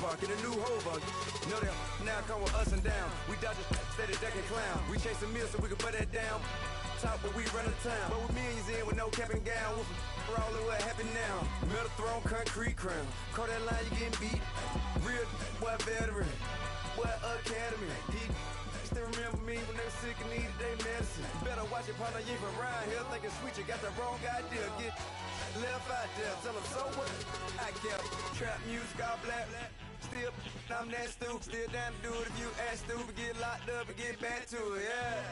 park in a new Hova. Know that now come with us and down. We dodge a steady duck and clown. We chase a meal so we can put that down. Top, but we run the town. But with millions in with no cap and gown. We're all in what happened now. Metal throne, concrete crown. Call that line, you getting beat. Real boy veteran. Boy academy. Deep. Still remember me when they were sick and needed their medicine. Better watch it, partner, you ain't from around here thinking sweet, you got the wrong idea. Get left out there, tell them so what? I kept trap music all black. Still, I'm that stupid. Still down to do it if you ask stupid. Get locked up and get back to it, yeah.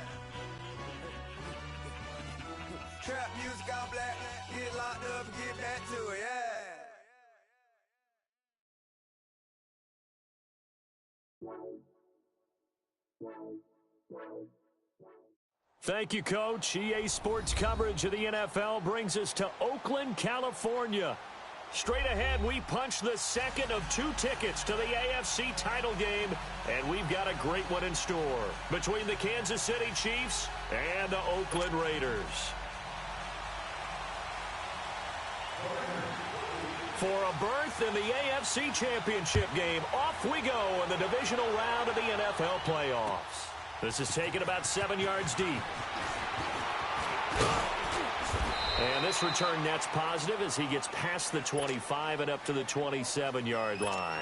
Trap music all black. Get locked up and get back to it, yeah. Thank you, Coach. EA Sports coverage of the NFL brings us to Oakland, California. Straight ahead, we punch the second of 2 tickets to the AFC title game, and we've got a great one in store between the Kansas City Chiefs and the Oakland Raiders. For a berth in the AFC Championship game, off we go in the divisional round of the NFL playoffs. This is taken about 7 yards deep. And this return net's positive as he gets past the 25 and up to the 27-yard line.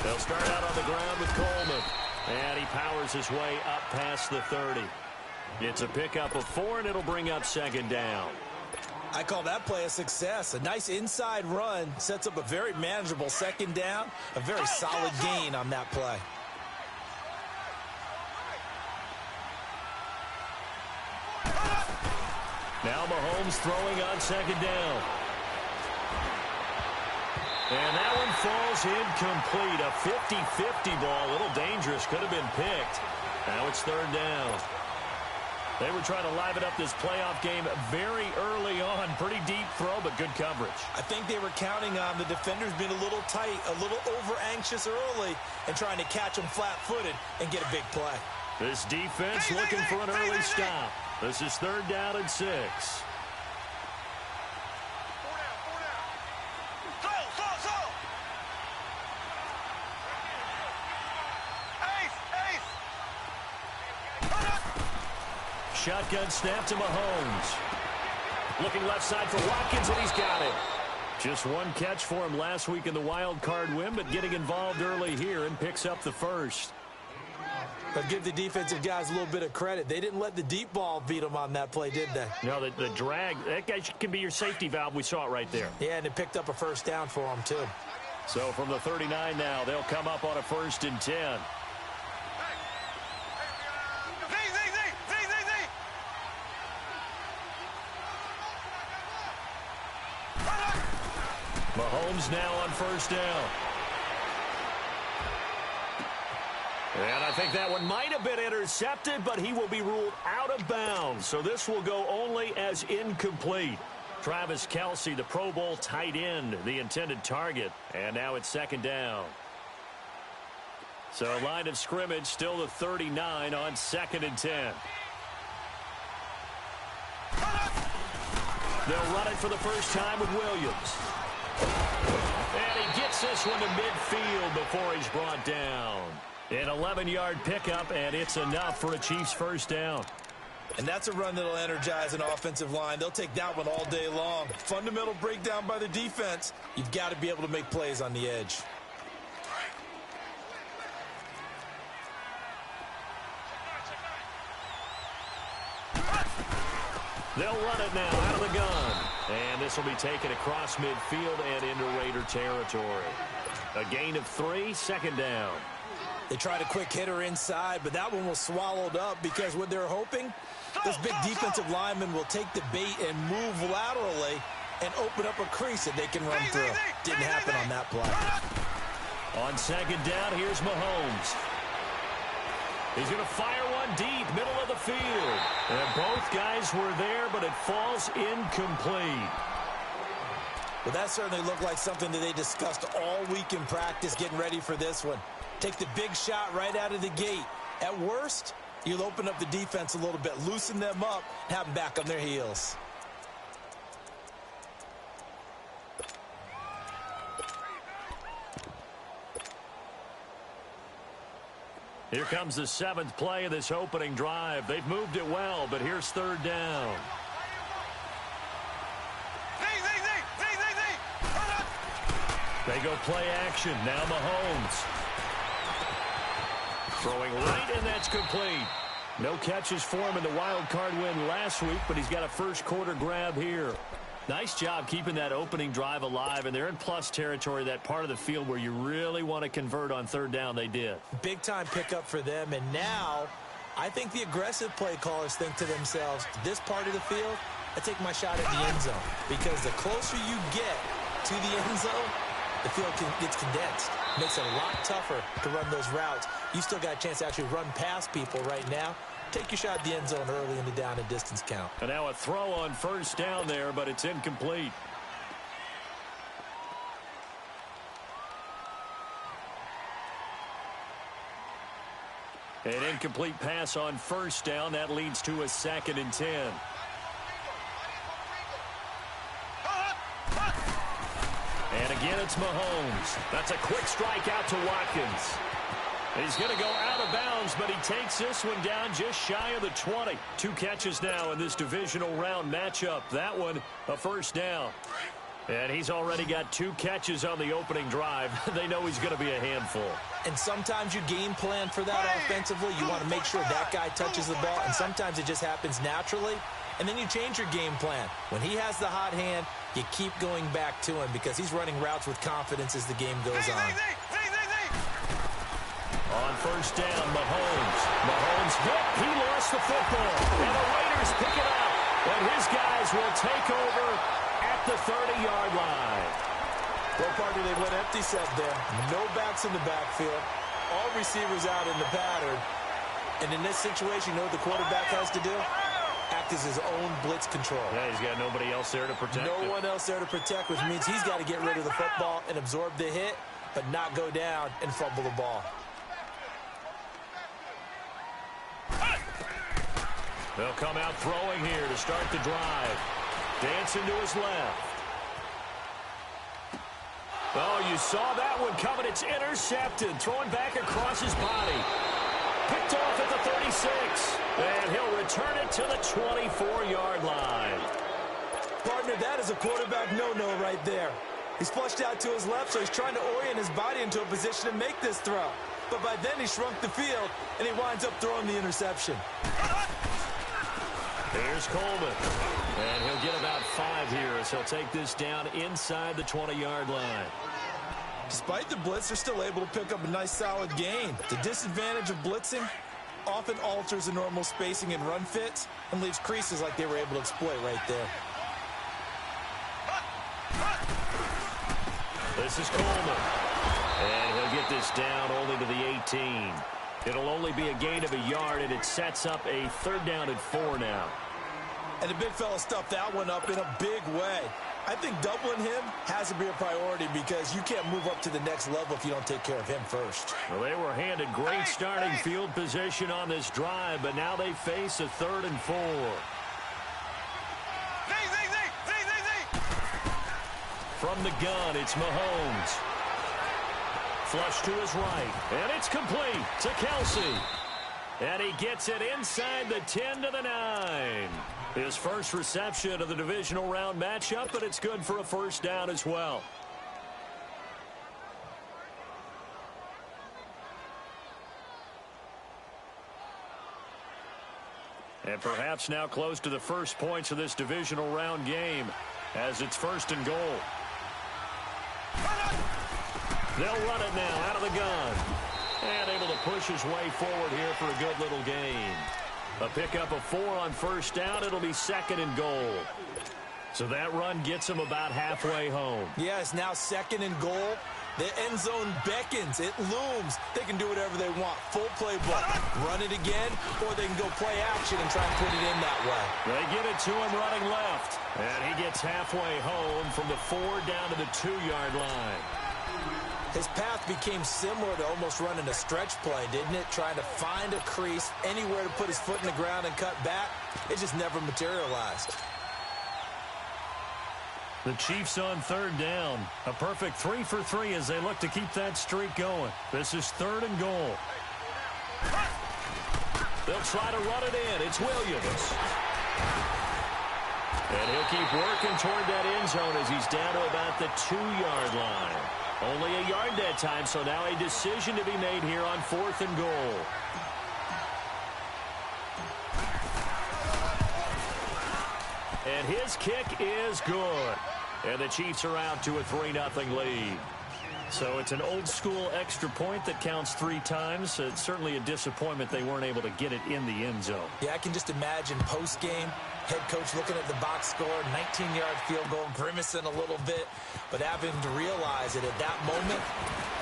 They'll start out on the ground with Coleman. And he powers his way up past the 30. It's a pickup of 4, and it'll bring up second down. I call that play a success. A nice inside run sets up a very manageable second down. A very solid gain on that play. Now Mahomes throwing on second down. And that one falls incomplete. A 50-50 ball. A little dangerous. Could have been picked. Now it's third down. They were trying to liven up this playoff game very early on. Pretty deep throw, but good coverage. I think they were counting on the defenders being a little tight, a little over-anxious early, and trying to catch them flat-footed and get a big play. This defense looking for an early stop. This is third down and 6. Shotgun snap to Mahomes. Looking left side for Watkins, and he's got it. Just one catch for him last week in the wild card win, but getting involved early here and picks up the first. But give the defensive guys a little bit of credit. They didn't let the deep ball beat them on that play, did they? No, the drag, that guy can be your safety valve. We saw it right there. Yeah, and it picked up a first down for them, too. So from the 39 now, they'll come up on a 1st and 10. Mahomes now on first down. And I think that one might have been intercepted, but he will be ruled out of bounds. So this will go only as incomplete. Travis Kelce, the Pro Bowl tight end, the intended target. And now it's second down. So line of scrimmage still the 39 on 2nd and 10. They'll run it for the first time with Williams. And he gets this one to midfield before he's brought down. An 11-yard pickup, and it's enough for a Chiefs first down. And that's a run that'll energize an offensive line. They'll take that one all day long. Fundamental breakdown by the defense. You've got to be able to make plays on the edge. They'll run it now out of the gun. And this will be taken across midfield and into Raider territory. A gain of 3, second down. They tried a quick hitter inside, but that one was swallowed up because what they're hoping, this big defensive lineman will take the bait and move laterally and open up a crease that they can run through. Didn't happen on that play. On second down, here's Mahomes. He's going to fire one deep, middle of the field. And both guys were there, but it falls incomplete. Well, that certainly looked like something that they discussed all week in practice getting ready for this one. Take the big shot right out of the gate. At worst, you'll open up the defense a little bit, loosen them up, and have them back on their heels. Here comes the 7th play of this opening drive. They've moved it well, but here's 3rd down. They go play action. Now Mahomes. Throwing right, and that's complete. No catches for him in the wild card win last week, but he's got a first quarter grab here. Nice job keeping that opening drive alive, and they're in plus territory, that part of the field where you really want to convert on 3rd down. They did. Big-time pickup for them, and now I think the aggressive play callers think to themselves, this part of the field, I take my shot at the end zone, because the closer you get to the end zone, the field gets condensed. Makes it a lot tougher to run those routes. You still got a chance to actually run past people right now. Take your shot at the end zone early in the down and distance count. And now a throw on 1st down there, but it's incomplete. An incomplete pass on 1st down. That leads to a 2nd and 10. And again, it's Mahomes. That's a quick strike out to Watkins. He's going to go out of bounds, but he takes this one down just shy of the 20. 2 catches now in this divisional round matchup. That one, a 1st down. And he's already got 2 catches on the opening drive. They know he's going to be a handful. And sometimes you game plan for that offensively. You want to make sure that guy touches the ball, and sometimes it just happens naturally. And then you change your game plan. When he has the hot hand, you keep going back to him because he's running routes with confidence as the game goes on. On 1st down, Mahomes hit. He lost the football. And the Raiders pick it up. And his guys will take over at the 30-yard line. Well, partner, they went empty set there. No backs in the backfield. All receivers out in the pattern. And in this situation, you know what the quarterback has to do? Act as his own blitz control. Yeah, he's got nobody else there to protect him. No one else there to protect, which means he's got to get rid of the football and absorb the hit, but not go down and fumble the ball. They'll come out throwing here to start the drive. Dancing to his left. Oh, you saw that one coming. It's intercepted. Throwing back across his body. Picked off at the 36. And he'll return it to the 24-yard line. Partner, that is a quarterback no-no right there. He's flushed out to his left, so he's trying to orient his body into a position to make this throw. But by then he shrunk the field, and he winds up throwing the interception. Here's Coleman. And he'll get about 5 here as he'll take this down inside the 20-yard line. Despite the blitz, they're still able to pick up a nice solid gain. The disadvantage of blitzing often alters the normal spacing and run fits and leaves creases like they were able to exploit right there. This is Coleman. And he'll get this down only to the 18. It'll only be a gain of a yard, and it sets up a 3rd down and 4 now. And the big fella stuffed that one up in a big way. I think doubling him has to be a priority because you can't move up to the next level if you don't take care of him first. Well, they were handed great starting field position on this drive, but now they face a 3rd and 4. From the gun, it's Mahomes. Flush to his right, and it's complete to Kelsey. And he gets it inside the 10 to the 9. His first reception of the divisional round matchup, but it's good for a 1st down as well. And perhaps now close to the first points of this divisional round game as it's 1st and goal. They'll run it now out of the gun. And able to push his way forward here for a good little gain. A pickup of 4 on 1st down. It'll be 2nd and goal. So that run gets them about halfway home. Yeah, it's now 2nd and goal. The end zone beckons. It looms. They can do whatever they want. Full playbook. Run it again, or they can go play action and try and put it in that way. They get it to him running left. And he gets halfway home from the 4 down to the 2-yard line. His path became similar to almost running a stretch play, didn't it? Trying to find a crease, anywhere to put his foot in the ground and cut back. It just never materialized. The Chiefs on 3rd down. A perfect 3 for 3 as they look to keep that streak going. This is 3rd and goal. They'll try to run it in. It's Williams. And he'll keep working toward that end zone as he's down to about the 2-yard line. Only a yard that time, so now a decision to be made here on 4th and goal. And his kick is good. And the Chiefs are out to a 3-0 lead. So it's an old-school extra point that counts 3 times. It's certainly a disappointment they weren't able to get it in the end zone. Yeah, I can just imagine post-game, head coach looking at the box score, 19-yard field goal, grimacing a little bit, but having to realize that at that moment,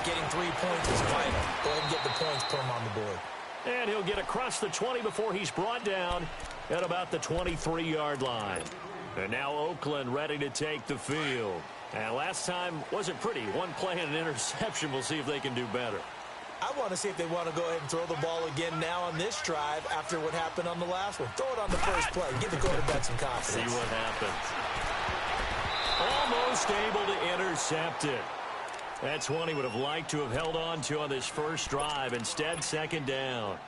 getting 3 points is vital. Go ahead and get the points, put them on the board. And he'll get across the 20 before he's brought down at about the 23-yard line. And now Oakland ready to take the field. And last time wasn't pretty. One play and an interception. We'll see if they can do better. I want to see if they want to go ahead and throw the ball again now on this drive after what happened on the last one. Throw it on the first play. Give the quarterback some confidence. See what happens. Almost able to intercept it. That's one he would have liked to have held on to on this first drive. Instead, 2nd down.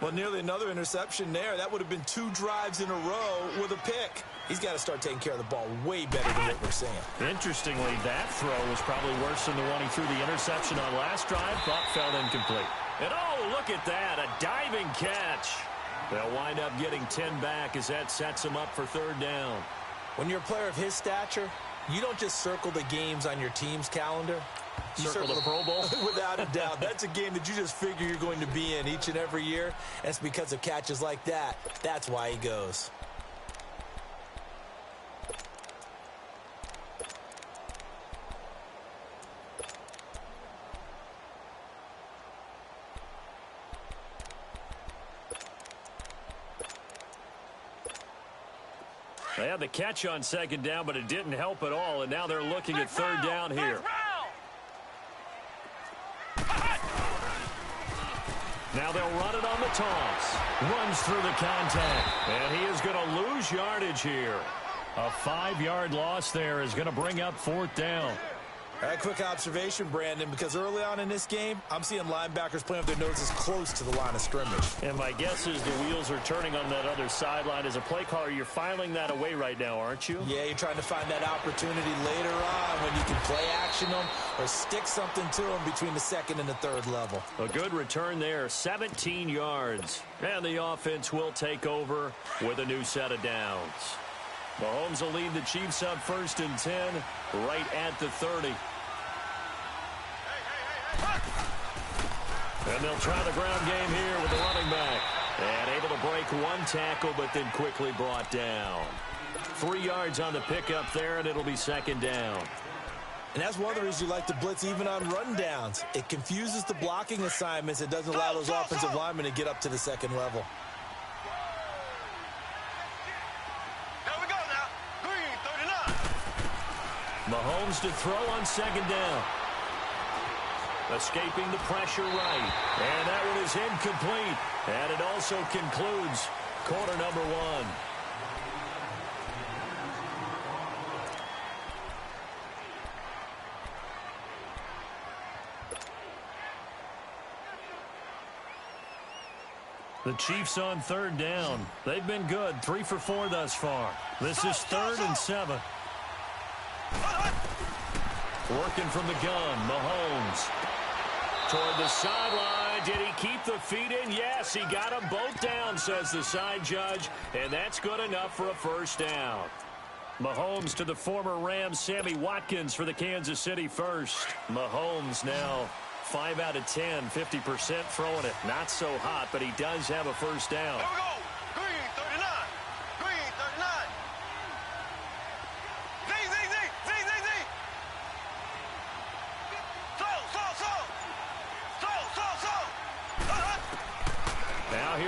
Well, nearly another interception there. That would have been 2 drives in a row with a pick. He's got to start taking care of the ball way better than what we're seeing. Interestingly, that throw was probably worse than the one he threw the interception on last drive, but fell incomplete. And oh, look at that, a diving catch. They'll wind up getting 10 back as that sets them up for 3rd down. When you're a player of his stature, you don't just circle the games on your team's calendar. You circle the Pro Bowl? Without a doubt. That's a game that you just figure you're going to be in each and every year. And it's because of catches like that. That's why he goes. They had the catch on 2nd down, but it didn't help at all, and now they're looking at 3rd down here. Now they'll run it on the toss. Runs through the contact, and he is going to lose yardage here. A 5-yard loss there is going to bring up 4th down. All right, quick observation, Brandon, because early on in this game, I'm seeing linebackers playing with their noses close to the line of scrimmage. And my guess is the wheels are turning on that other sideline. As a play caller, you're filing that away right now, aren't you? Yeah, you're trying to find that opportunity later on when you can play action them or stick something to them between the 2nd and the 3rd level. A good return there, 17 yards. And the offense will take over with a new set of downs. Mahomes will lead the Chiefs up 1st and 10 right at the 30. And they'll try the ground game here with the running back. And able to break 1 tackle, but then quickly brought down. 3 yards on the pickup there, and it'll be 2nd down. And that's one of the reasons you like to blitz even on run downs. It confuses the blocking assignments. It doesn't allow those offensive linemen to get up to the 2nd level. Mahomes to throw on 2nd down. Escaping the pressure right. And that one is incomplete. And it also concludes quarter number 1. The Chiefs on 3rd down. They've been good. 3 for 4 thus far. This is 3rd and 7. Working from the gun, Mahomes. Toward the sideline. Did he keep the feet in? Yes, he got them both down, says the side judge. And that's good enough for a 1st down. Mahomes to the former Rams, Sammy Watkins for the Kansas City first. Mahomes now 5 out of 10, 50% throwing it. Not so hot, but he does have a 1st down. Here we go. Green 39. Green 39.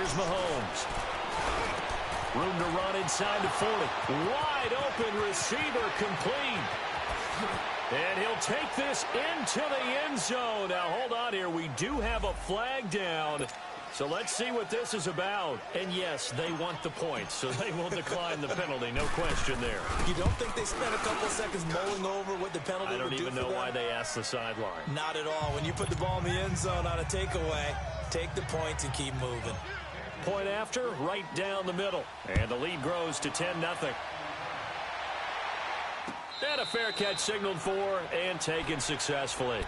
Here's Mahomes. Room to run inside the 40. Wide open receiver complete. And he'll take this into the end zone. Now, hold on here. We do have a flag down. So let's see what this is about. And, yes, they want the points, so they will decline the penalty. No question there. You don't think they spent a couple seconds mulling over what the penalty would do? I don't even know why they asked the sideline. Not at all. When you put the ball in the end zone on a takeaway, take the points and keep moving. Point after, right down the middle. And the lead grows to 10-0. And a fair catch signaled for and taken successfully.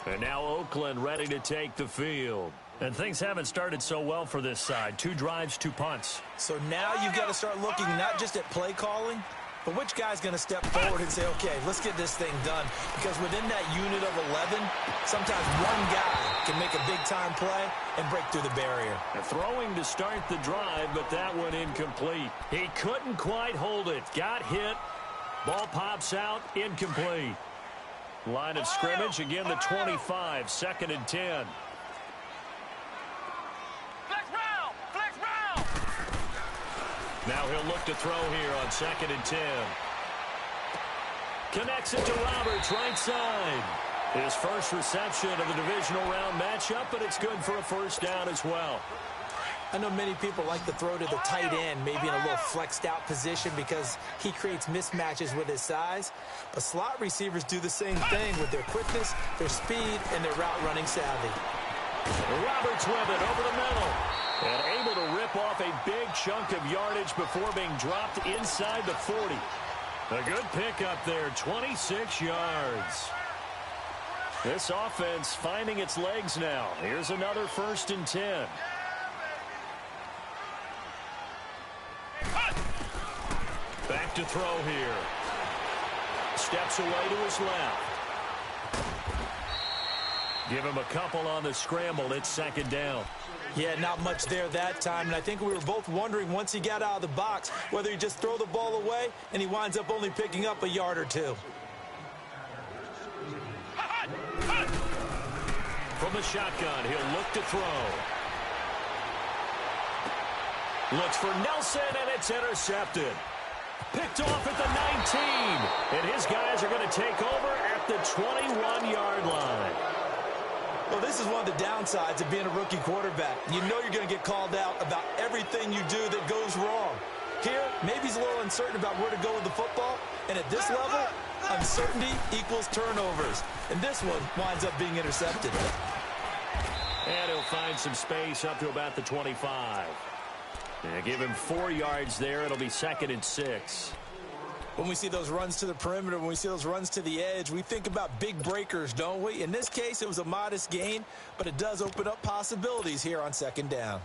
And now Oakland ready to take the field. And things haven't started so well for this side. 2 drives, 2 punts. So now you've got to start looking not just at play calling, but which guy's going to step forward and say, okay, let's get this thing done. Because within that unit of 11, sometimes one guy can make a big-time play and break through the barrier. Throwing to start the drive, but that one incomplete. He couldn't quite hold it. Got hit. Ball pops out. Incomplete. Line of scrimmage, again the 25. 2nd and 10. Now he'll look to throw here on 2nd and 10. Connects it to Roberts, right side. His first reception of the divisional round matchup, but it's good for a first down as well. I know many people like to throw to the tight end, maybe in a little flexed out position because he creates mismatches with his size. But slot receivers do the same thing with their quickness, their speed, and their route running savvy. Roberts with it over the middle. And able to rip off a big chunk of yardage before being dropped inside the 40. A good pickup there, 26 yards. This offense finding its legs now. Here's another 1st and 10. Back to throw here. Steps away to his left. Give him a couple on the scramble. It's 2nd down. Yeah, not much there that time, and I think we were both wondering once he got out of the box whether he just throw the ball away and he winds up only picking up a yard or 2. From the shotgun, he'll look to throw. Looks for Nelson, and it's intercepted. Picked off at the 19, and his guys are going to take over at the 21-yard line. Well, this is one of the downsides of being a rookie quarterback. You know you're going to get called out about everything you do that goes wrong. Here, maybe he's a little uncertain about where to go with the football, and at this level, uncertainty equals turnovers. And this one winds up being intercepted. And he'll find some space up to about the 25. And give him 4 yards there. It'll be 2nd and 6. When we see those runs to the perimeter, when we see those runs to the edge, we think about big breakers, don't we? In this case, it was a modest gain, but it does open up possibilities here on 2nd down.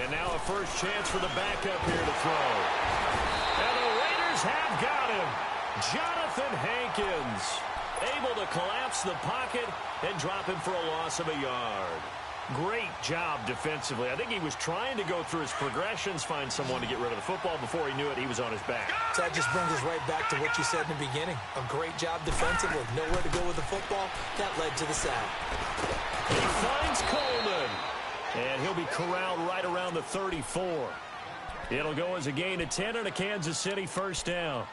And now a first chance for the backup here to throw. And the Raiders have got him. Jonathan Hankins able to collapse the pocket and drop him for a loss of a yard. Great job defensively. I think he was trying to go through his progressions, find someone to get rid of the football. Before he knew it, he was on his back. So that just brings us right back to what you said in the beginning. A great job defensively. Nowhere to go with the football. That led to the sack. He finds Coleman. And he'll be corralled right around the 34. It'll go as a gain of 10 and a Kansas City first down.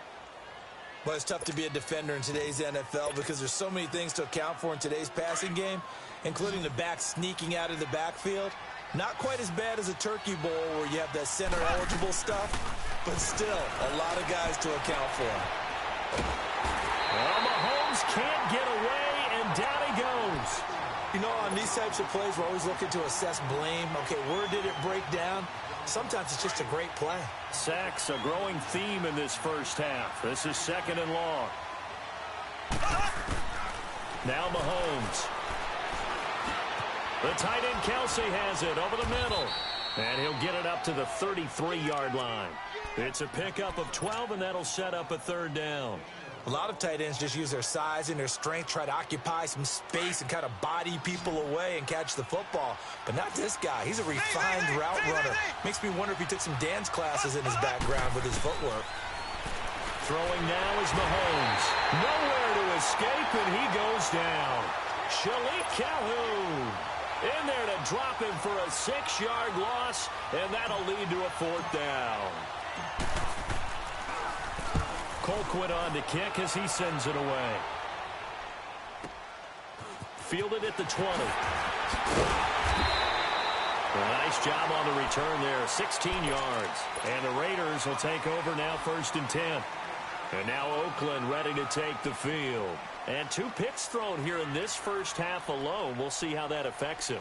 Well, it's tough to be a defender in today's NFL because there's so many things to account for in today's passing game, including the back sneaking out of the backfield. Not quite as bad as a turkey bowl where you have that center-eligible stuff, but still a lot of guys to account for. Well, Mahomes can't get away, and down he goes. You know, on these types of plays, we're always looking to assess blame. Okay, where did it break down? Sometimes it's just a great play. Sacks, a growing theme in this first half. This is 2nd and long. Now Mahomes. The tight end Kelsey has it over the middle. And he'll get it up to the 33-yard line. It's a pickup of 12, and that'll set up a 3rd down. A lot of tight ends just use their size and their strength, try to occupy some space and kind of body people away and catch the football. But not this guy. He's a refined route runner. Makes me wonder if he took some dance classes in his background with his footwork. Throwing now is Mahomes. Nowhere to escape, and he goes down. Shalik Calhoun in there to drop him for a 6-yard loss, and that'll lead to a 4th down. Colquitt on to kick as he sends it away. Fielded at the 20. Nice job on the return there, 16 yards. And the Raiders will take over now, 1st and 10. And now Oakland ready to take the field. And 2 picks thrown here in this first half alone. We'll see how that affects him.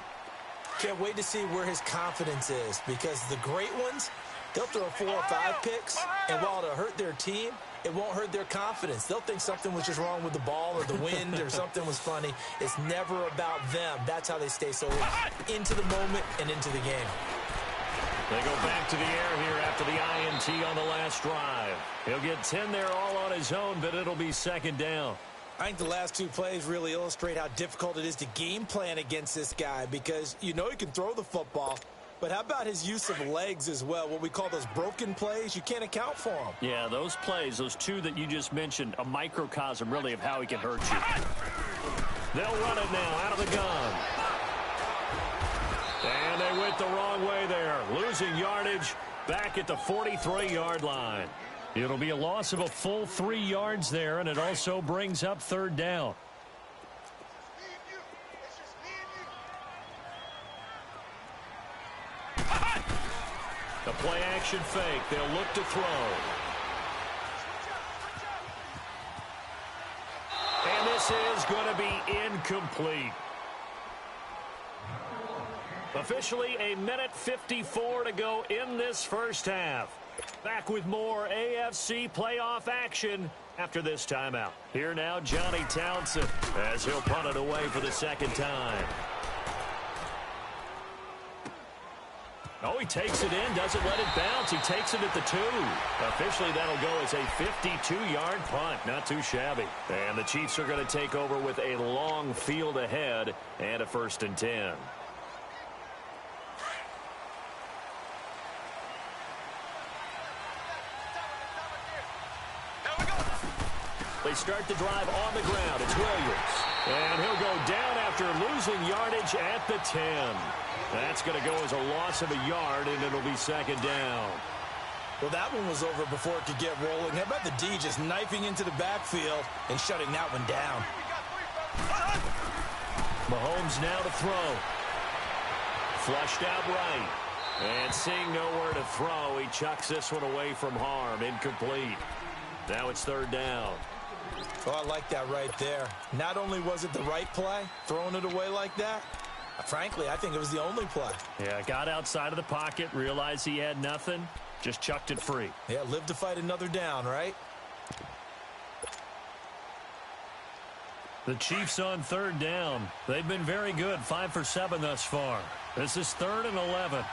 Can't wait to see where his confidence is, because the great ones, they'll throw 4 or 5 picks, and while it'll hurt their team, it won't hurt their confidence. They'll think something was just wrong with the ball or the wind or something was funny. It's never about them. That's how they stay so into the moment and into the game. They go back to the air here after the INT on the last drive. He'll get 10 there all on his own, but it'll be 2nd down. I think the last 2 plays really illustrate how difficult it is to game plan against this guy, because you know he can throw the football, but how about his use of legs as well? What we call those broken plays, you can't account for them. Yeah, those plays, those 2 that you just mentioned, a microcosm really of how he can hurt you. They'll run it now out of the gun. And they went the wrong way there, losing yardage back at the 43-yard line. It'll be a loss of a full 3 yards there, and it also brings up 3rd down. The play-action fake. They'll look to throw. And this is going to be incomplete. Officially a minute 54 to go in this first half. Back with more AFC playoff action after this timeout. Here now, Johnny Townsend, as he'll punt it away for the 2nd time. Oh, he takes it in, doesn't let it bounce. He takes it at the 2. Officially, that'll go as a 52-yard punt. Not too shabby. And the Chiefs are going to take over with a long field ahead and a 1st and 10. They start the drive on the ground. It's Williams. And he'll go down after losing yardage at the 10. That's going to go as a loss of a yard, and it'll be 2nd down. Well, that one was over before it could get rolling. How about the D just knifing into the backfield and shutting that one down? Mahomes now to throw. Flushed out right. And seeing nowhere to throw, he chucks this one away from harm. Incomplete. Now it's 3rd down. Oh, I like that right there. Not only was it the right play, throwing it away like that, frankly, I think it was the only play. Yeah, got outside of the pocket, realized he had nothing, just chucked it free. Yeah, live to fight another down, right? The Chiefs on 3rd down. They've been very good, 5 for 7 thus far. This is 3rd and 11.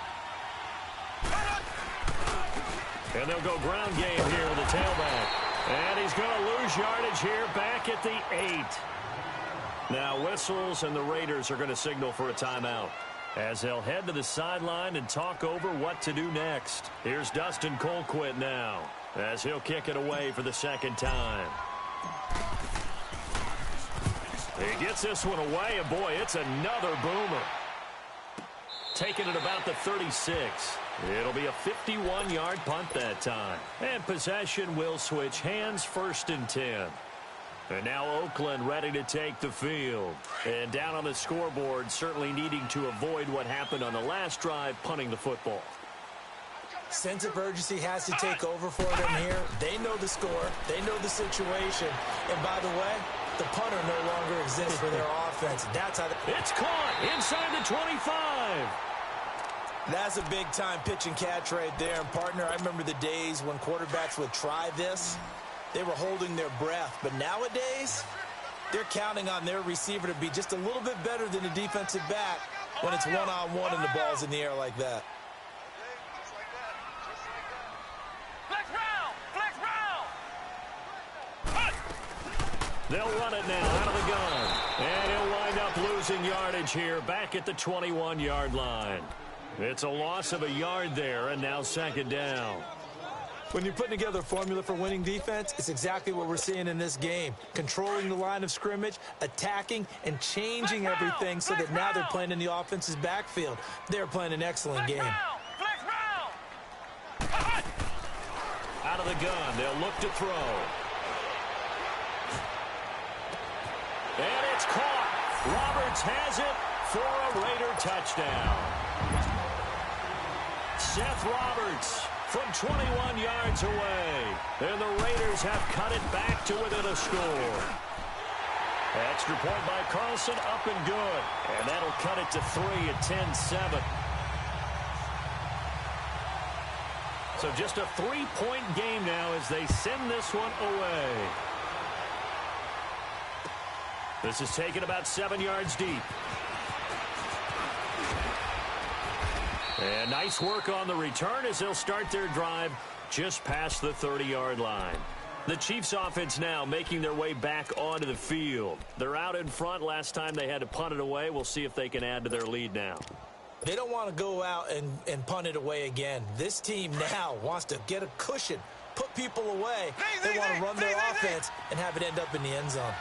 And they'll go ground game here with the tailback. And he's going to lose yardage here back at the 8. Now whistles, and the Raiders are going to signal for a timeout as they'll head to the sideline and talk over what to do next. Here's Dustin Colquitt now as he'll kick it away for the 2nd time. He gets this one away, and boy, it's another boomer. Taking it about the 36. It'll be a 51-yard punt that time. And possession will switch hands, 1st and 10. And now Oakland ready to take the field. And down on the scoreboard, certainly needing to avoid what happened on the last drive, punting the football. Sense of urgency has to take over for them here. They know the score. They know the situation. And by the way, the punter no longer exists for their offense. That's how it's caught inside the 25. That's a big-time pitch and catch right there. And, partner, I remember the days when quarterbacks would try this. They were holding their breath. But nowadays, they're counting on their receiver to be just a little bit better than the defensive back when it's one-on-one and the ball's in the air like that. They'll run it now out of the gun. And he'll wind up losing yardage here back at the 21-yard line. It's a loss of a yard there, and now 2nd down. When you're putting together a formula for winning defense, it's exactly what we're seeing in this game. Controlling the line of scrimmage, attacking, and changing everything so that now they're playing in the offense's backfield. They're playing an excellent game. Out of the gun, they'll look to throw. And it's caught. Roberts has it for a Raider touchdown. Seth Roberts from 21 yards away. And the Raiders have cut it back to within a score. Extra point by Carlson, up and good. And that'll cut it to 3 at 10-7. So just a 3-point game now as they send this one away. This is taken about 7 yards deep. And nice work on the return as they'll start their drive just past the 30-yard line. The Chiefs offense now making their way back onto the field. They're out in front. Last time they had to punt it away. We'll see if they can add to their lead now. They don't want to go out and punt it away again. This team now wants to get a cushion, put people away. They want to run their offense and have it end up in the end zone.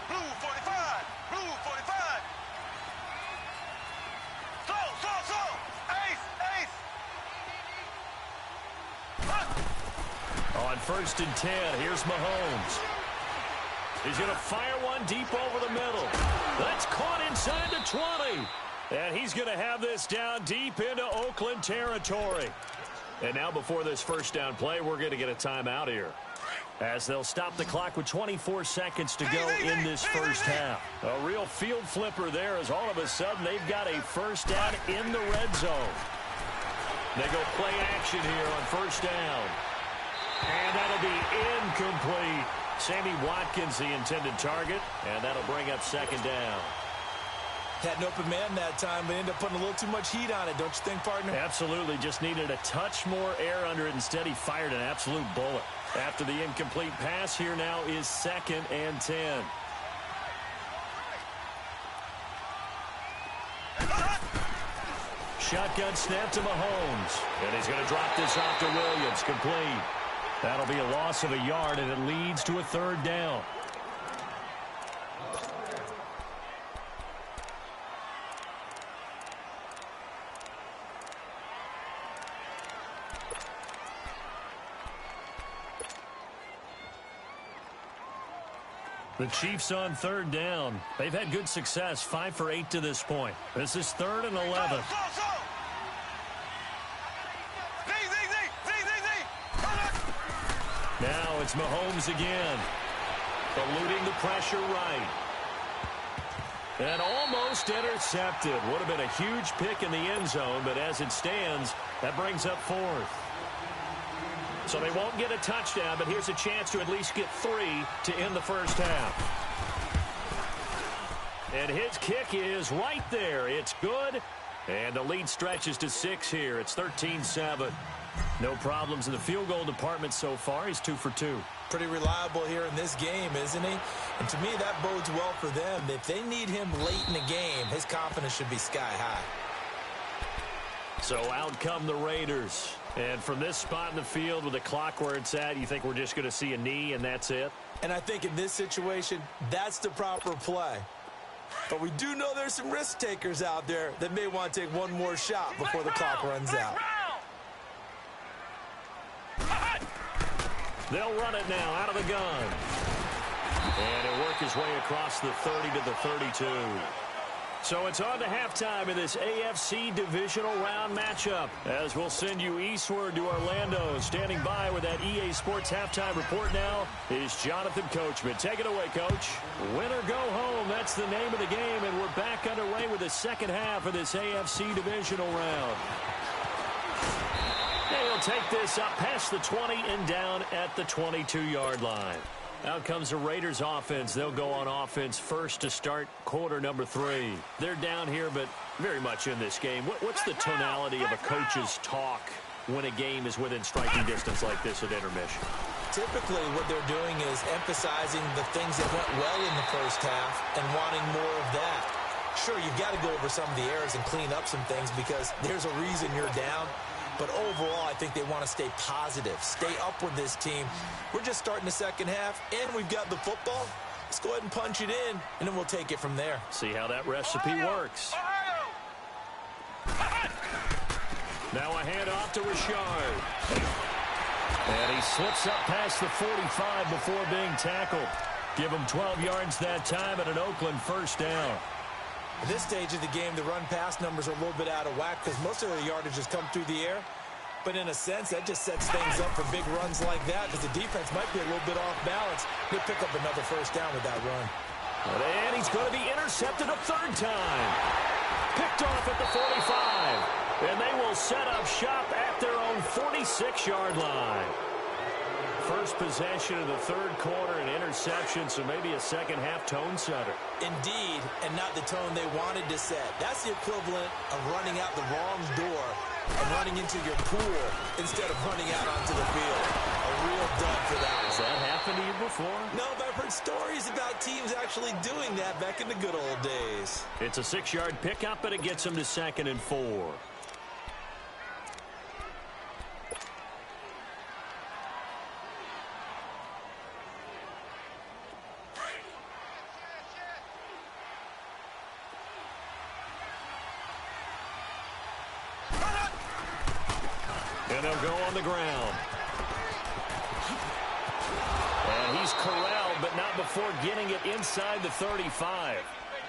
Blue 45, blue 45. Slow. Ace. On 1st and 10, here's Mahomes. He's going to fire one deep over the middle. That's caught inside the 20. And he's going to have this down deep into Oakland territory. And now before this first down play, we're going to get a timeout here, as they'll stop the clock with 24 seconds to go in this first half. A real field flipper there, as all of a sudden they've got a first down in the red zone. They go play action here on first down. And that'll be incomplete. Sammy Watkins, the intended target, and that'll bring up second down. Had an open man that time, but ended up putting a little too much heat on it, don't you think, partner? Absolutely. Just needed a touch more air under it. Instead, he fired an absolute bullet. After the incomplete pass, here now is 2nd and 10. Shotgun snap to Mahomes. And he's going to drop this off to Williams. Complete. That'll be a loss of a yard, and it leads to a 3rd down. The Chiefs on 3rd down. They've had good success, 5 for 8 to this point. This is 3rd and 11. Now it's Mahomes again. Eluding the pressure right. And almost intercepted. Would have been a huge pick in the end zone, but as it stands, that brings up 4th. So they won't get a touchdown, but here's a chance to at least get 3 to end the first half. And his kick is right there. It's good. And the lead stretches to 6 here. It's 13-7. No problems in the field goal department so far. He's 2 for 2. Pretty reliable here in this game, isn't he? And to me, that bodes well for them. If they need him late in the game, his confidence should be sky high. So out come the Raiders. And from this spot in the field with the clock where it's at, you think we're just going to see a knee and that's it? And I think in this situation, that's the proper play. But we do know there's some risk takers out there that may want to take one more shot before the clock runs out. They'll run it now out of the gun. And he'll work his way across the 30 to the 32. So it's on to halftime in this AFC divisional round matchup, as we'll send you eastward to Orlando. Standing by with that EA Sports halftime report now is Jonathan Coachman. Take it away, Coach. Win or go home, that's the name of the game, and we're back underway with the second half of this AFC divisional round. They'll take this up past the 20 and down at the 22-yard line. Out comes the Raiders offense. They'll go on offense first to start quarter number 3. They're down here, but very much in this game. What's the tonality of a coach's talk when a game is within striking distance like this at intermission? Typically, what they're doing is emphasizing the things that went well in the first half and wanting more of that. Sure, you've got to go over some of the errors and clean up some things because there's a reason you're down. But overall, I think they want to stay positive, stay up with this team. We're just starting the second half, and we've got the football. Let's go ahead and punch it in, and then we'll take it from there. See how that recipe works. Now a handoff to Richard. And he slips up past the 45 before being tackled. Give him 12 yards that time at an Oakland first down. At this stage of the game, the run-pass numbers are a little bit out of whack because most of their yardage has come through the air. But in a sense, that just sets things up for big runs like that because the defense might be a little bit off balance. He'll pick up another first down with that run. And he's going to be intercepted a third time. Picked off at the 45. And they will set up shop at their own 46-yard line. First possession of the third quarter, an interception, so maybe a second-half tone setter. Indeed, and not the tone they wanted to set. That's the equivalent of running out the wrong door and running into your pool instead of running out onto the field. A real dud for that. Has that happened to you before? No, but I've heard stories about teams actually doing that back in the good old days. It's a 6-yard pickup, and it gets them to 2nd and 4. And they'll go on the ground. And he's corralled, but not before getting it inside the 35.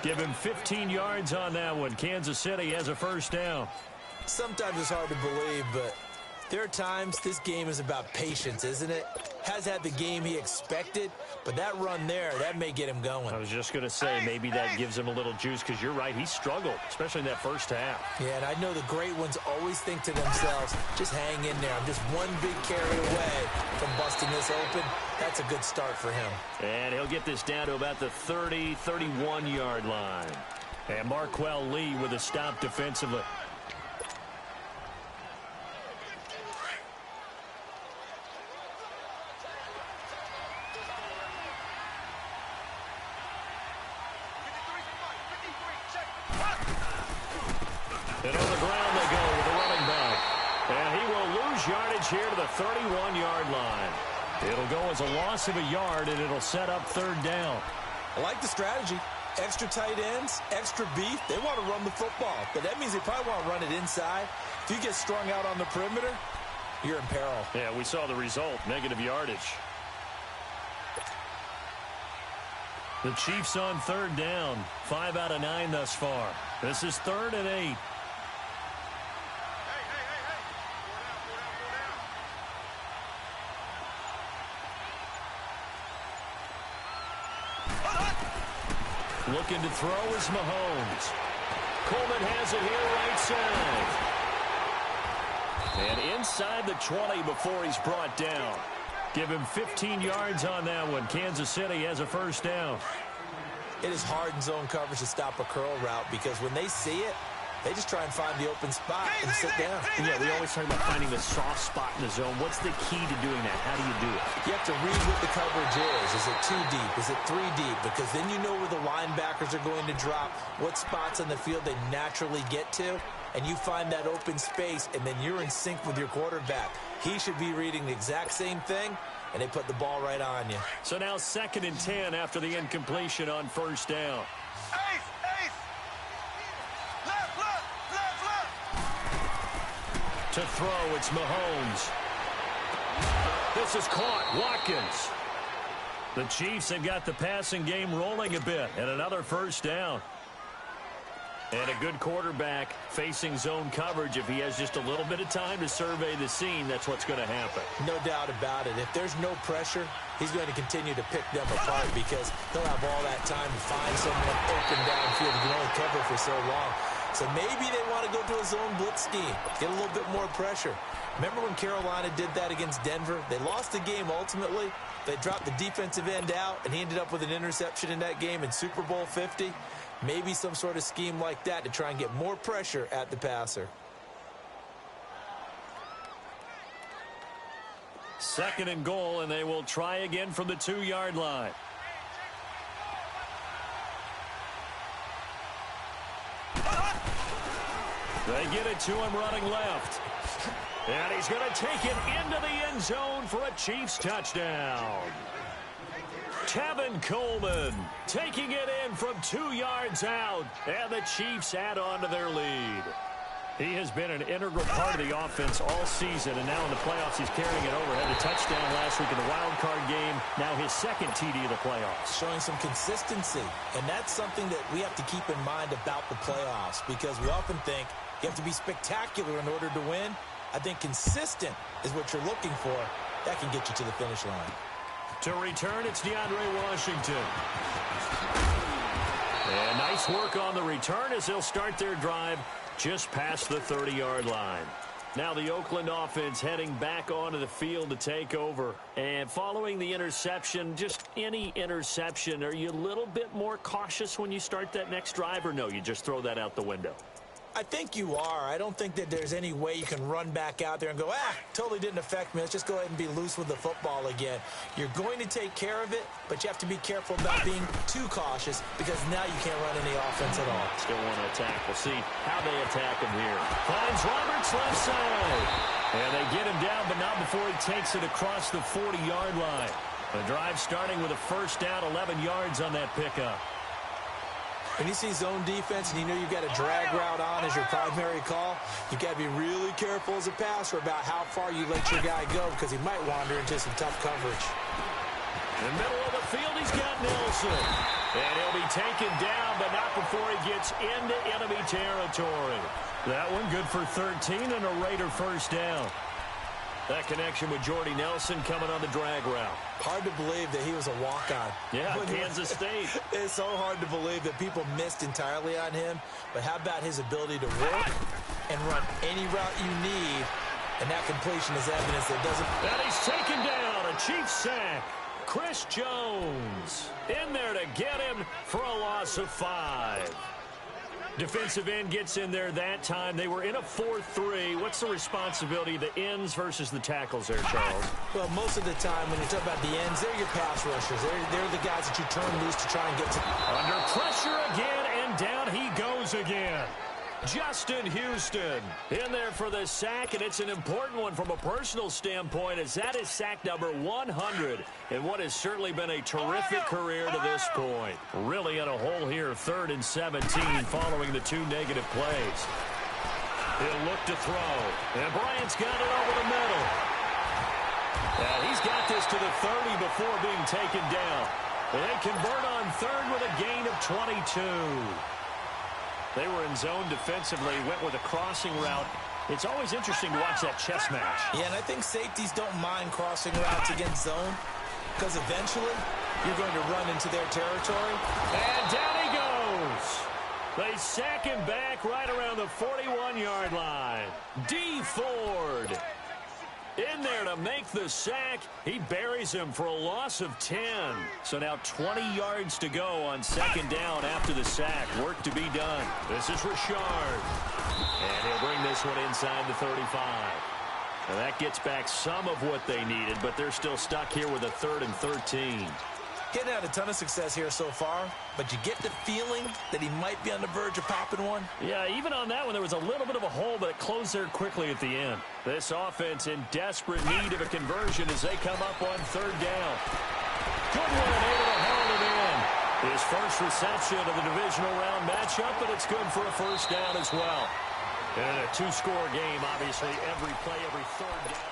Give him 15 yards on that one. Kansas City has a first down. Sometimes it's hard to believe, but there are times this game is about patience, isn't it? Has had the game he expected, but that run there, that may get him going. I was just going to say, maybe that gives him a little juice, because you're right, he struggled, especially in that first half. Yeah, and I know the great ones always think to themselves, just hang in there. I'm just one big carry away from busting this open. That's a good start for him. And he'll get this down to about the 30, 31-yard line. And Marquell Lee with a stop defensively. And on the ground they go with the running back. And he will lose yardage here to the 31-yard line. It'll go as a loss of a yard, and it'll set up third down. I like the strategy. Extra tight ends, extra beef. They want to run the football, but that means they probably want to run it inside. If you get strung out on the perimeter, you're in peril. Yeah, we saw the result, negative yardage. The Chiefs on third down, 5 out of 9 thus far. This is 3rd and 8. Looking to throw is Mahomes. Coleman has it here right side. And inside the 20 before he's brought down. Give him 15 yards on that one. Kansas City has a first down. It is hard in zone coverage to stop a curl route because when they see it, they just try and find the open spot and sit down. Yeah, we always talk about finding the soft spot in the zone. What's the key to doing that? How do you do it? You have to read what the coverage is. Is it 2 deep? Is it 3 deep? Because then you know where the linebackers are going to drop, what spots on the field they naturally get to, and you find that open space, and then you're in sync with your quarterback. He should be reading the exact same thing, and they put the ball right on you. So now 2nd and 10 after the incompletion on first down. To throw, it's Mahomes. This is caught. Watkins. The Chiefs have got the passing game rolling a bit, and another first down. And a good quarterback facing zone coverage. If he has just a little bit of time to survey the scene, that's what's going to happen. No doubt about it. If there's no pressure, he's going to continue to pick them apart because he'll have all that time to find someone open downfield. You can only cover for so long. So maybe they want to go to a zone blitz scheme, get a little bit more pressure. Remember when Carolina did that against Denver? They lost the game ultimately. They dropped the defensive end out, and he ended up with an interception in that game in Super Bowl 50. Maybe some sort of scheme like that to try and get more pressure at the passer. 2nd and goal, and they will try again from the 2-yard line. They get it to him running left. And he's going to take it into the end zone for a Chiefs touchdown. Tevin Coleman taking it in from 2 yards out, and the Chiefs add on to their lead. He has been an integral part of the offense all season, and now in the playoffs he's carrying it over. Had a touchdown last week in the wild card game, now his second TD of the playoffs. Showing some consistency, and that's something that we have to keep in mind about the playoffs, because we often think you have to be spectacular in order to win. I think consistent is what you're looking for. That can get you to the finish line. To return, it's DeAndre Washington. And nice work on the return as they'll start their drive just past the 30-yard line. Now the Oakland offense heading back onto the field to take over. And following the interception, just any interception, are you a little bit more cautious when you start that next drive, or no, you just throw that out the window? I think you are. I don't think that there's any way you can run back out there and go, totally didn't affect me. Let's just go ahead and be loose with the football again. You're going to take care of it, but you have to be careful about being too cautious, because now you can't run any offense at all. Still want to attack. We'll see how they attack him here. Finds Roberts left side. And they get him down, but not before he takes it across the 40-yard line. The drive starting with a first down, 11 yards on that pickup. When you see zone defense and you know you've got a drag route on as your primary call, you've got to be really careful as a passer about how far you let your guy go, because he might wander into some tough coverage. In the middle of the field, he's got Nelson. And he'll be taken down, but not before he gets into enemy territory. That one good for 13 and a Raider first down. That connection with Jordy Nelson coming on the drag route. Hard to believe that he was a walk-on. Yeah, Kansas State. It's so hard to believe that people missed entirely on him. But how about his ability to work and run any route you need? And that completion is evidence that doesn't... And he's taken down. A Chiefs sack. Chris Jones in there to get him for a loss of 5. Defensive end gets in there that time. They were in a 4-3. What's the responsibility of the ends versus the tackles there, Charles? Well, most of the time when you talk about the ends, they're your pass rushers. They're the guys that you turn loose to try and get to. Under pressure again, and down he goes again. Justin Houston in there for the sack, and it's an important one from a personal standpoint, as that is sack number 100 in what has certainly been a terrific career to this point. Really in a hole here, 3rd and 17 following the 2 negative plays. He'll look to throw, and Bryant's got it over the middle. And he's got this to the 30 before being taken down. And they convert on 3rd with a gain of 22. They were in zone defensively, went with a crossing route. It's always interesting to watch that chess match. Yeah, and I think safeties don't mind crossing routes against zone, because eventually you're going to run into their territory. And down he goes. They sack him back right around the 41-yard line. D. Ford in there to make the sack. He buries him for a loss of 10. So now 20 yards to go on 2nd down after the sack. Work to be done. This is Richard. And he'll bring this one inside the 35. Now that gets back some of what they needed, but they're still stuck here with a 3rd and 13. Getting out a ton of success here so far, but you get the feeling that he might be on the verge of popping one. Yeah, even on that one, there was a little bit of a hole, but it closed there quickly at the end. This offense in desperate need of a conversion as they come up on 3rd down. Goodwin able to haul it in. His first reception of the divisional round matchup, but it's good for a first down as well. And a 2-score game, obviously, every play, every 3rd down.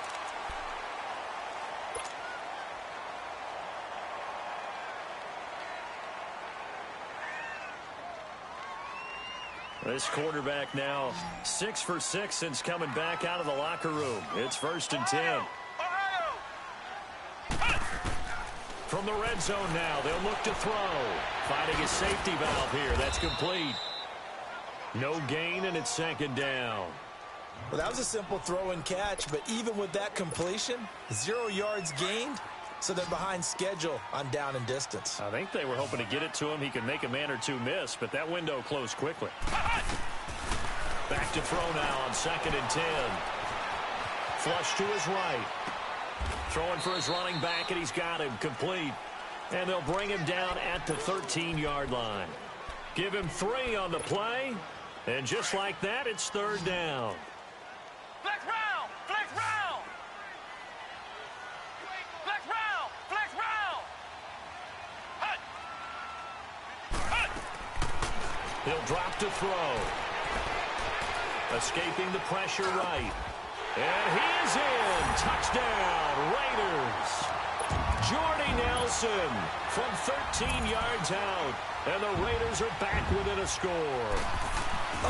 This quarterback now 6 for 6 since coming back out of the locker room. It's 1st and 10. From the red zone now, they'll look to throw. Finding a safety valve here. That's complete. No gain, and it's 2nd down. Well, that was a simple throw and catch, but even with that completion, 0 yards gained. So they're behind schedule on down and distance. I think they were hoping to get it to him. He could make a man or 2 miss, but that window closed quickly. Back to throw now on 2nd and 10. Flush to his right. Throwing for his running back, and he's got him complete. And they'll bring him down at the 13-yard line. Give him 3 on the play. And just like that, it's 3rd down. Flex round! Flex He'll drop to throw. Escaping the pressure right. And he is in. Touchdown, Raiders. Jordy Nelson from 13 yards out. And the Raiders are back within a score.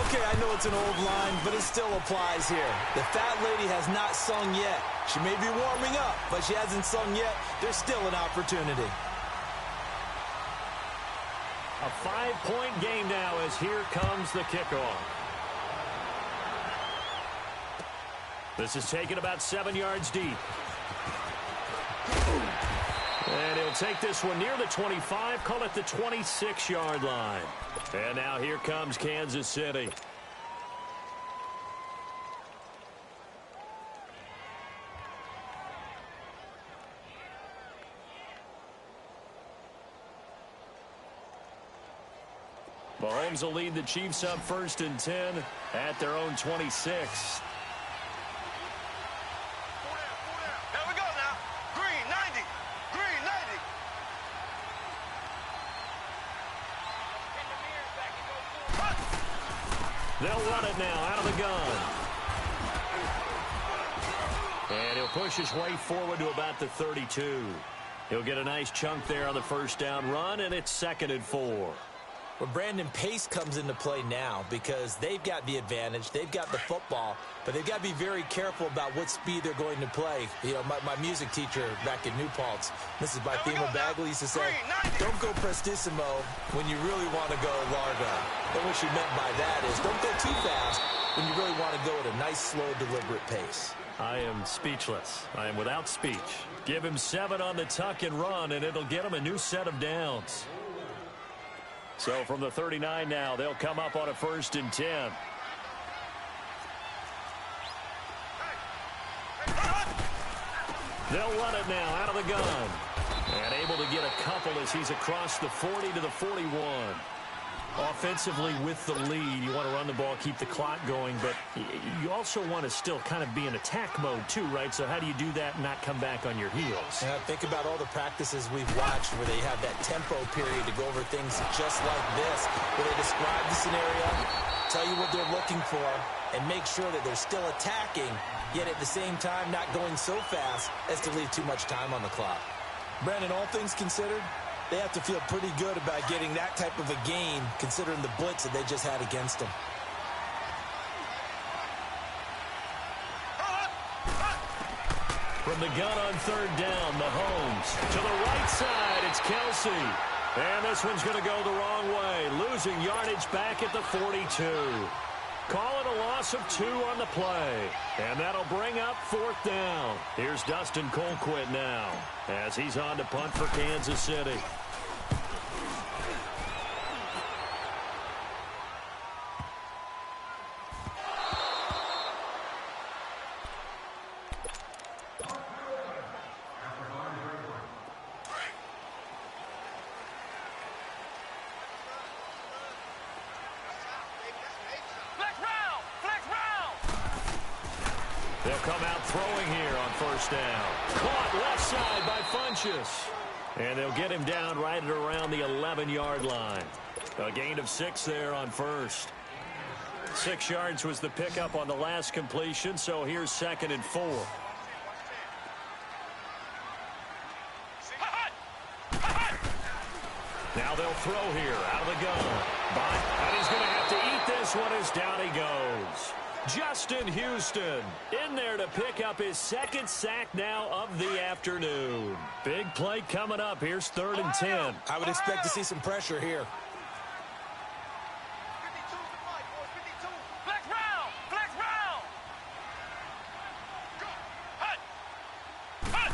Okay, I know it's an old line, but it still applies here. The fat lady has not sung yet. She may be warming up, but she hasn't sung yet. There's still an opportunity. A 5-point game now as here comes the kickoff. This is taken about 7 yards deep. And he'll take this one near the 25, call it the 26-yard line. And now here comes Kansas City. Mahomes will lead the Chiefs up 1st and 10 at their own 26. They'll run it now out of the gun. And he'll push his way forward to about the 32. He'll get a nice chunk there on the first down run, and it's 2nd and 4. Well, Brandon, pace comes into play now because they've got the advantage. They've got the football, but they've got to be very careful about what speed they're going to play. You know, my music teacher back in New Paltz, Mrs. Bythema Bagley, used to say, don't go prestissimo when you really want to go largo. And what she meant by that is don't go too fast when you really want to go at a nice, slow, deliberate pace. I am speechless. I am without speech. Give him 7 on the tuck and run, and it'll get him a new set of downs. So from the 39 now, they'll come up on a 1st and 10. They'll run it now out of the gun. And able to get a couple as he's across the 40 to the 41. Offensively with the lead, you want to run the ball, keep the clock going, but you also want to still kind of be in attack mode too, right? So how do you do that and not come back on your heels? Yeah, think about all the practices we've watched where they have that tempo period to go over things just like this, where they describe the scenario, tell you what they're looking for, and make sure that they're still attacking, yet at the same time not going so fast as to leave too much time on the clock. Brandon, all things considered, they have to feel pretty good about getting that type of a game, considering the blitz that they just had against them. From the gun on 3rd down, Mahomes. To the right side, it's Kelsey. And this one's going to go the wrong way. Losing yardage back at the 42. Call it a loss of 2 on the play. And that'll bring up 4th down. Here's Dustin Colquitt now as he's on to punt for Kansas City. They'll come out throwing here on 1st down. Caught left side by Funchess. And they'll get him down right at around the 11-yard line. A gain of 6 there on 1st. 6 yards was the pickup on the last completion, so here's 2nd and 4. Now they'll throw here out of the gun. And he's going to have to eat this one as down he goes. Justin Houston in there to pick up his 2nd sack now of the afternoon. Big play coming up. Here's 3rd and 10. I would expect to see some pressure here.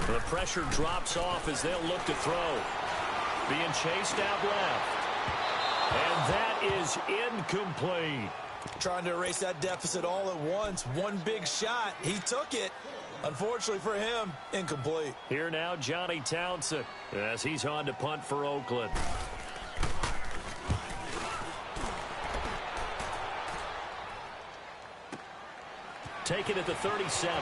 The pressure drops off as they'll look to throw. Being chased out left. And that is incomplete. Trying to erase that deficit all at once. One big shot. He took it. Unfortunately for him, incomplete. Here now, Johnny Townsend, as he's on to punt for Oakland. Taken at the 37.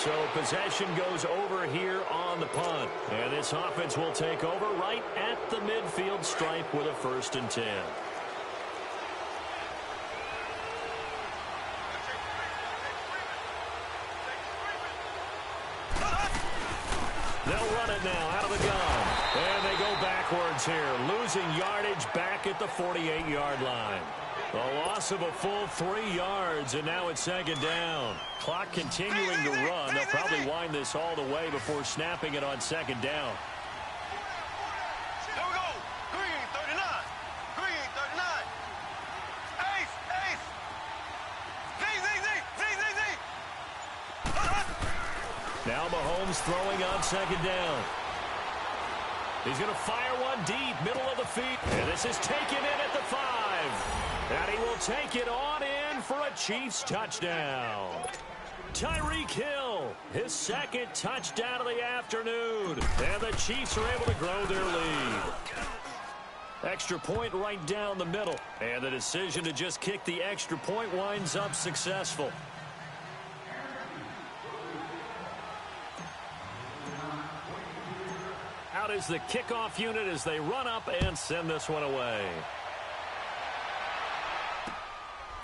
So possession goes over here on the punt. And this offense will take over right at the midfield stripe with a 1st and 10. They'll run it now out of the gun. And they go backwards here, losing yardage back at the 48-yard line. A loss of a full 3 yards, and now it's 2nd down. Clock continuing to run. They'll probably wind this all the way before snapping it on 2nd down. Here we go. Green, 39. Green, 39. Ace, ace. Z, Z, Z, Z, Z, Z. Now Mahomes throwing on 2nd down. He's going to fire one deep, middle of the field. And this is taken in at the 5. And he will take it on in for a Chiefs touchdown. Tyreek Hill, his 2nd touchdown of the afternoon. And the Chiefs are able to grow their lead. Extra point right down the middle. And the decision to just kick the extra point winds up successful. Out is the kickoff unit as they run up and send this one away.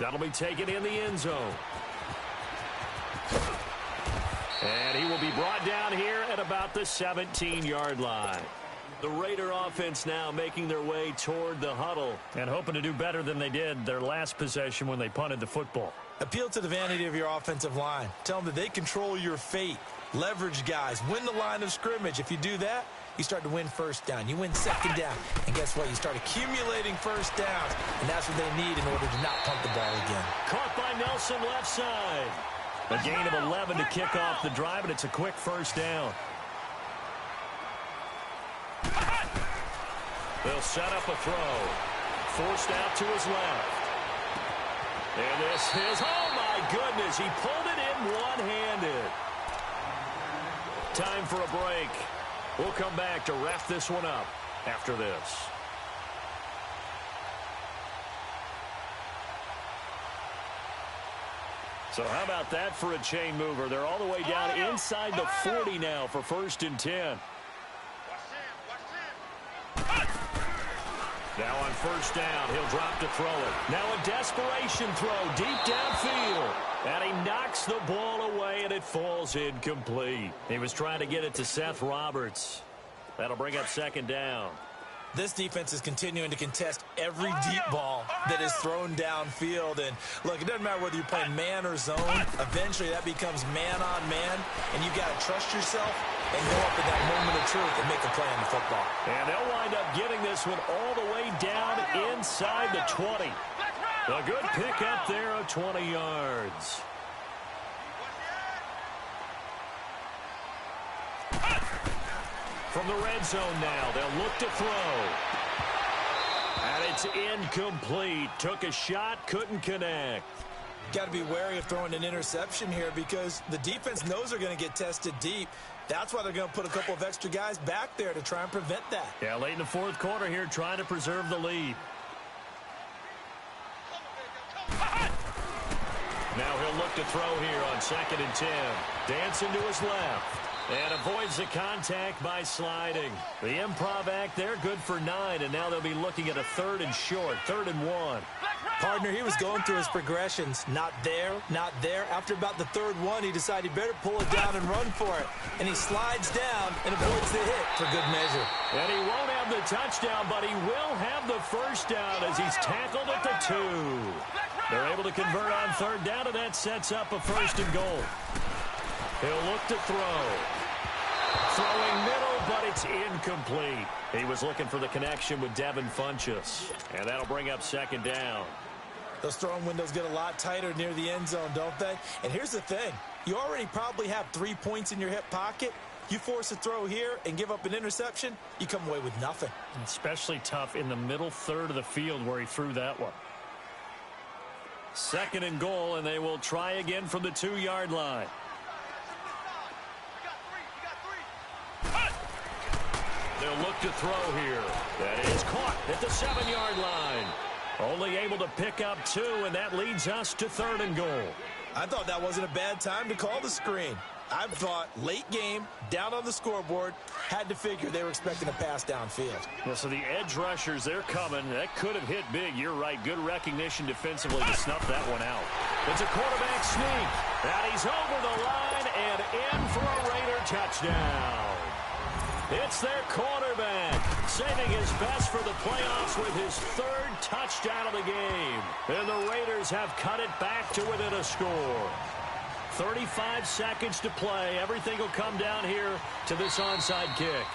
That'll be taken in the end zone. And he will be brought down here at about the 17-yard line. The Raider offense now making their way toward the huddle and hoping to do better than they did their last possession when they punted the football. Appeal to the vanity of your offensive line. Tell them that they control your fate. Leverage guys. Win the line of scrimmage. If you do that, you start to win 1st down. You win 2nd down. And guess what? You start accumulating 1st downs. And that's what they need in order to not punt the ball again. Caught by Nelson left side. A gain of 11 to kick off the drive, and it's a quick 1st down. They'll set up a throw. Forced out to his left. And this is, oh my goodness, he pulled it in one-handed. Time for a break. We'll come back to wrap this one up after this. So how about that for a chain mover? They're all the way down inside the 40 now for 1st and 10. Now on 1st down, he'll drop to throw it. Now a desperation throw deep downfield. And he knocks the ball away, and it falls incomplete. He was trying to get it to Seth Roberts. That'll bring up 2nd down. This defense is continuing to contest every deep ball that is thrown downfield. And, look, it doesn't matter whether you're playing man or zone. Eventually, that becomes man-on-man, and you've got to trust yourself and go up at that moment of truth and make a play on the football. And they'll wind up getting this one all the way down inside the 20. A good pick up there of 20 yards. From the red zone now, they'll look to throw. And it's incomplete. Took a shot, couldn't connect. Got to be wary of throwing an interception here because the defense knows they're going to get tested deep. That's why they're going to put a couple of extra guys back there to try and prevent that. Yeah, late in the 4th quarter here, trying to preserve the lead. Now he'll look to throw here on 2nd and 10. Dancing to his left. And avoids the contact by sliding. The improv act there, good for 9. And now they'll be looking at a 3rd and short, 3rd and 1. Partner, he was going through his progressions. Not there, not there. After about the 3rd one, he decided he better pull it down and run for it. And he slides down and avoids the hit for good measure. And he won't have the touchdown, but he will have the 1st down as he's tackled at the 2. They're able to convert on 3rd down, and that sets up a 1st and goal. He'll look to throw. Throwing middle, but it's incomplete. He was looking for the connection with Devin Funchess. And that'll bring up 2nd down. Those throwing windows get a lot tighter near the end zone, don't they? And here's the thing. You already probably have 3 points in your hip pocket. You force a throw here and give up an interception, you come away with nothing. Especially tough in the middle 3rd of the field where he threw that one. 2nd and goal, and they will try again from the 2-yard line. They'll look to throw here. That is caught at the 7-yard line. Only able to pick up 2, and that leads us to 3rd and goal. I thought that wasn't a bad time to call the screen. I thought late game, down on the scoreboard, had to figure they were expecting a pass downfield. Well, so the edge rushers, they're coming. That could have hit big. You're right. Good recognition defensively to snuff that one out. It's a quarterback sneak. And he's over the line and in for a Raider touchdown. It's their quarterback, saving his best for the playoffs with his third touchdown of the game. And the Raiders have cut it back to within a score. 35 seconds to play. Everything will come down here to this onside kick.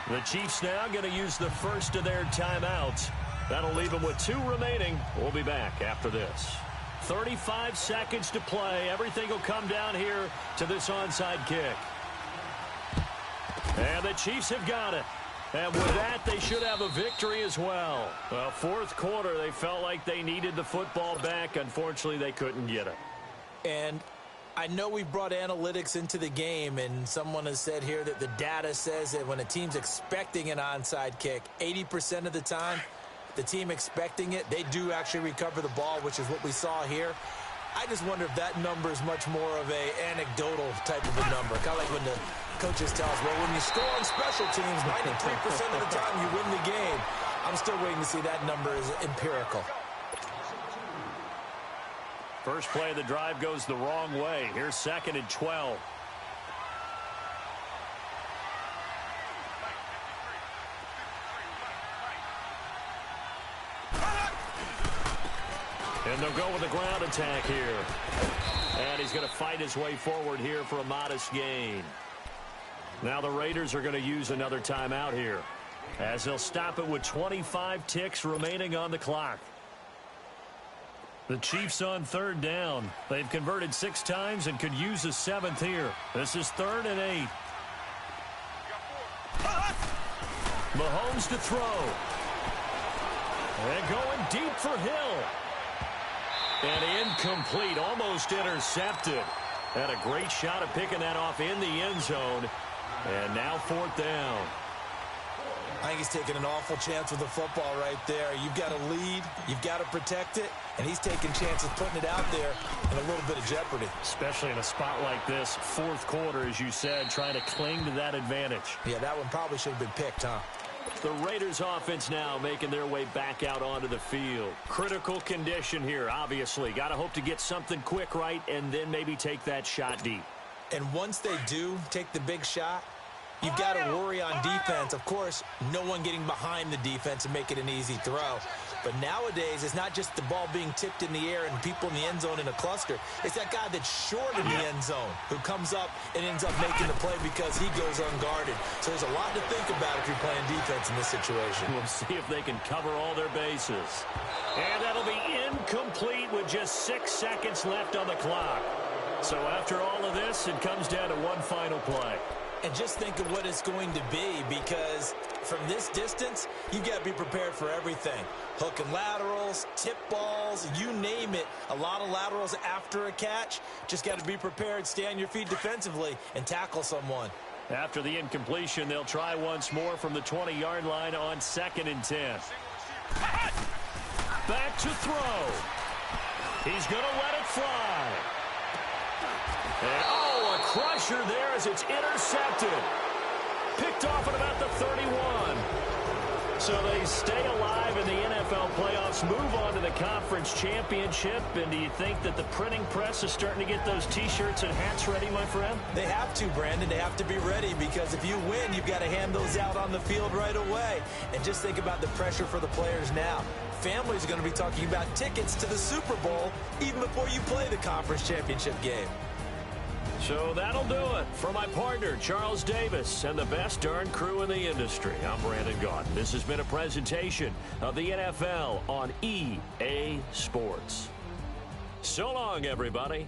The Chiefs now going to use the first of their timeouts. That'll leave them with 2 remaining. We'll be back after this. 35 seconds to play. Everything will come down here to this onside kick. And the Chiefs have got it. And with that, they should have a victory as well. Well, fourth quarter, they felt like they needed the football back. Unfortunately, they couldn't get it. And I know we brought analytics into the game, and someone has said here that the data says that when a team's expecting an onside kick, 80% of the time, the team expecting it, they do actually recover the ball, which is what we saw here. I just wonder if that number is much more of a anecdotal type of a number. Kind of like when the coaches tell us, well, when you score on special teams, 93% of the time you win the game. I'm still waiting to see that number is empirical. First play of the drive goes the wrong way. Here's 2nd and 12. And they'll go with the ground attack here. And he's going to fight his way forward here for a modest gain. Now the Raiders are going to use another timeout here, as they'll stop it with 25 ticks remaining on the clock. The Chiefs on 3rd down. They've converted 6 times and could use a 7th here. This is 3rd and 8. Mahomes to throw. And going deep for Hill. And incomplete, almost intercepted. Had a great shot at picking that off in the end zone. And now 4th down. I think he's taking an awful chance with the football right there. You've got to lead, you've got to protect it, and he's taking chances putting it out there in a little bit of jeopardy. Especially in a spot like this, 4th quarter, as you said, trying to cling to that advantage. Yeah, that one probably should have been picked, huh? The Raiders offense now making their way back out onto the field. Critical condition here, obviously. Got to hope to get something quick right and then maybe take that shot deep. And once they do take the big shot, you've got to worry on defense. Of course, no one getting behind the defense and make it an easy throw. But nowadays, it's not just the ball being tipped in the air and people in the end zone in a cluster. It's that guy that's short in the end zone who comes up and ends up making the play because he goes unguarded. So there's a lot to think about if you're playing defense in this situation. We'll see if they can cover all their bases. And that'll be incomplete with just 6 seconds left on the clock. So after all of this, it comes down to one final play. And just think of what it's going to be, because from this distance, you've got to be prepared for everything. Hook and laterals, tip balls, you name it. A lot of laterals after a catch. Just got to be prepared, stay on your feet defensively, and tackle someone. After the incompletion, they'll try once more from the 20-yard line on 2nd and 10. Back to throw. He's going to let it fly. And, oh, a crusher there as it's intercepted. Picked off at about the 31. So they stay alive in the NFL playoffs, move on to the conference championship. And do you think that the printing press is starting to get those T-shirts and hats ready, my friend? They have to, Brandon. They have to be ready, because if you win, you've got to hand those out on the field right away. And just think about the pressure for the players now. Families are going to be talking about tickets to the Super Bowl even before you play the conference championship game. So that'll do it. For my partner, Charles Davis, and the best darn crew in the industry, I'm Brandon Gaudin. This has been a presentation of the NFL on EA Sports. So long, everybody.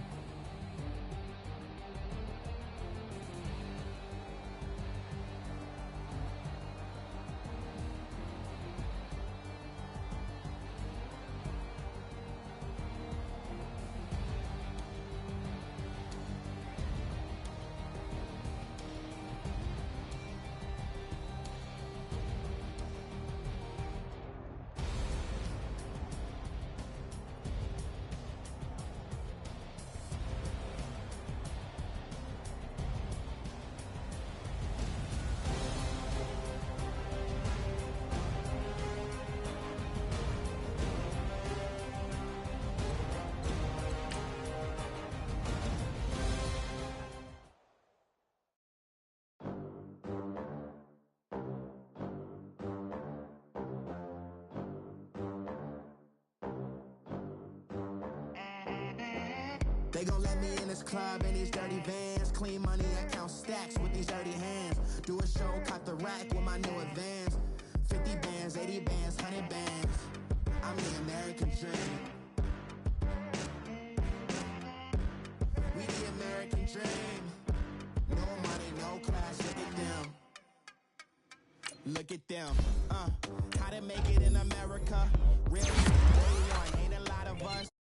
They gon' let me in this club in these dirty vans. Clean money, I count stacks with these dirty hands. Do a show, cop the rack with my new advance. 50 bands, 80 bands, 100 bands. I'm the American dream. We the American dream. No money, no class, look at them. Look at them, how to make it in America. Really, day one, ain't a lot of us.